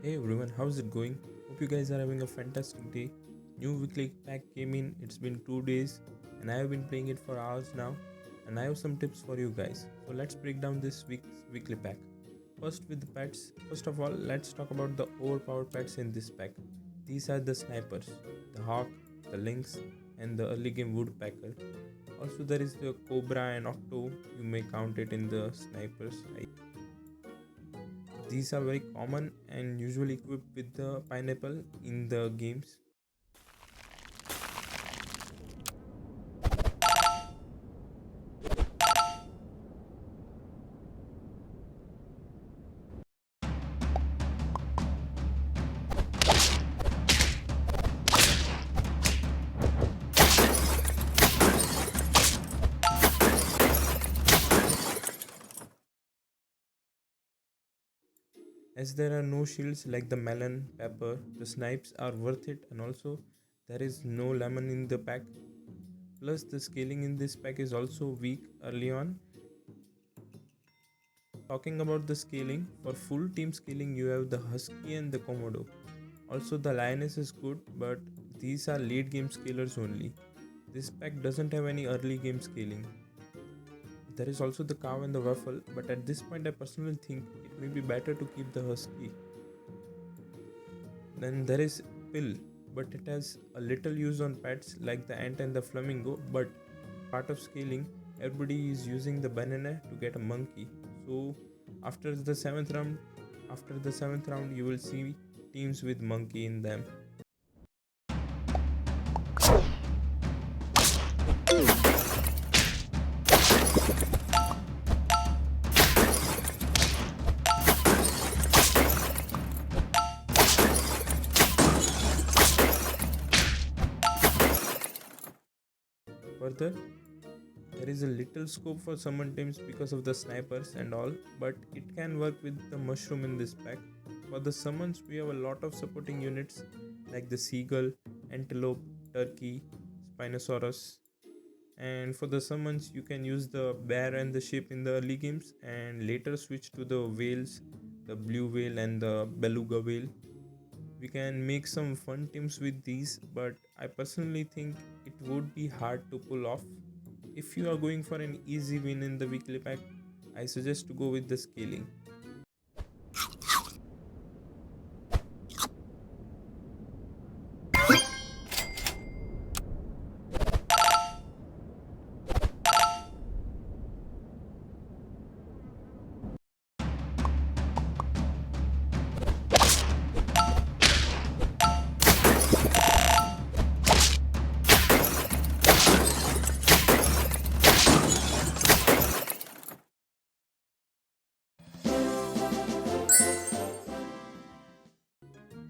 Hey everyone, how's it going? Hope you guys are having a fantastic day. New weekly pack came in, it's been 2 days, and I have been playing it for hours now. And I have some tips for you guys. So let's break down this week's weekly pack. First, with the pets. First of all, let's talk about the overpowered pets in this pack. These are the snipers, the hawk, the lynx, and the early game woodpecker. Also, there is the cobra and octo. You may count it in the snipers. These are very common and usually equipped with the pineapple in the games. As there are no shields like the melon, pepper, the snipes are worth it, and also there is no lemon in the pack. Plus, the scaling in this pack is also weak early on. Talking about the scaling, for full team scaling, you have the husky and the komodo. Also, the lioness is good, but these are late game scalers only. This pack doesn't have any early game scaling. There is also the cow and the waffle, but at this point I personally think it may be better to keep the husky. Then there is pill, but it has a little use on pets like the ant and the flamingo, but part of scaling everybody is using the banana to get a monkey. So after the seventh round you will see teams with monkey in them. Further, there is a little scope for summon teams because of the snipers and all, but it can work with the mushroom in this pack. For the summons, we have a lot of supporting units like the seagull, antelope, turkey, spinosaurus. And for the summons, you can use the bear and the sheep in the early games and later switch to the whales, the blue whale and the beluga whale. We can make some fun teams with these, but I personally think it would be hard to pull off. If you are going for an easy win in the weekly pack, I suggest to go with the scaling.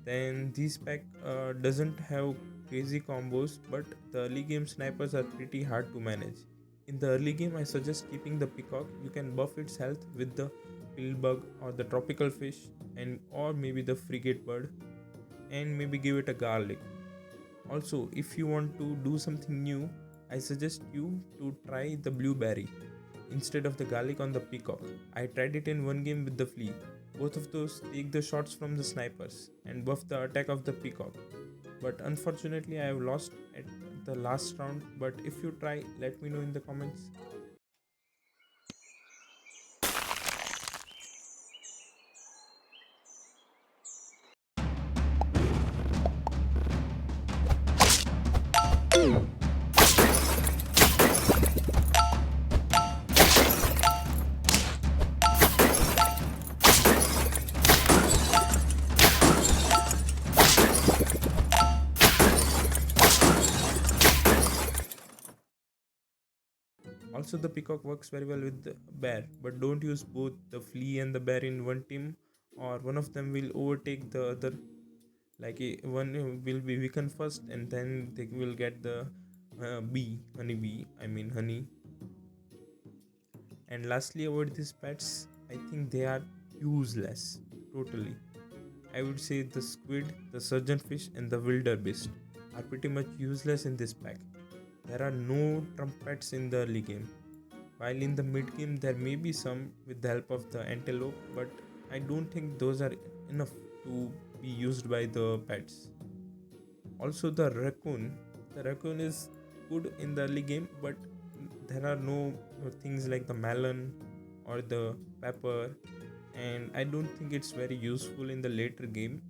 Then this pack doesn't have crazy combos, but the early game snipers are pretty hard to manage. In the early game, I suggest keeping the peacock. You can buff its health with the pill bug or the tropical fish, and or maybe the frigate bird, and maybe give it a garlic. Also, if you want to do something new, I suggest you to try the blueberry instead of the garlic on the peacock. I tried it in one game with the flea. Both of those take the shots from the snipers and buff the attack of the peacock. But unfortunately, I have lost at the last round. But if you try, let me know in the comments. Also, the peacock works very well with the bear, but don't use both the flea and the bear in one team, or one of them will overtake the other. Like one will be weakened first, and then they will get the honey bee. I mean honey. And lastly, about these pets, I think they are useless totally. I would say the squid, the surgeonfish, and the wildebeest are pretty much useless in this pack. There are no trumpets in the early game. While in the mid game, there may be some with the help of the antelope, but I don't think those are enough. to be used by the pets. Also, the raccoon is good in the early game, but there are no things like the melon or the pepper, and I don't think it's very useful in the later game.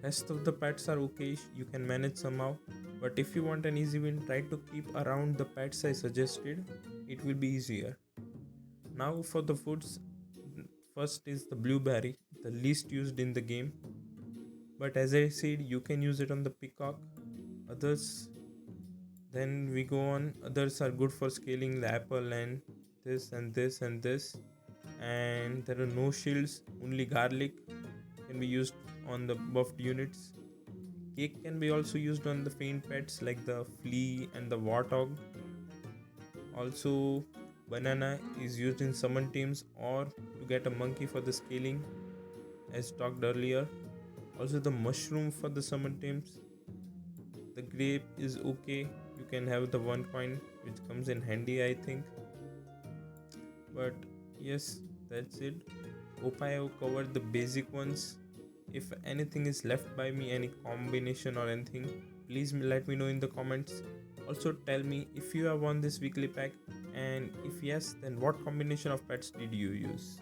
Rest of the pets are okay, you can manage somehow, but if you want an easy win, try to keep around the pets I suggested, it will be easier. Now for the foods, first is the blueberry, the least used in the game, but as I said, you can use it on the peacock. Others, then we go on, others are good for scaling the apple and this and this and this, and there are no shields, only garlic can be used on the buffed units. Cake can be also used on the faint pets like the flea and the warthog. Also, banana is used in summon teams or to get a monkey for the scaling, as talked earlier. Also, the mushroom for the summon teams. The grape is okay. You can have the one coin which comes in handy, I think. But yes, that's it. Hope I have covered the basic ones. If anything is left by me, any combination or anything, please let me know in the comments. Also, tell me if you have won this weekly pack, and if yes, then what combination of pets did you use?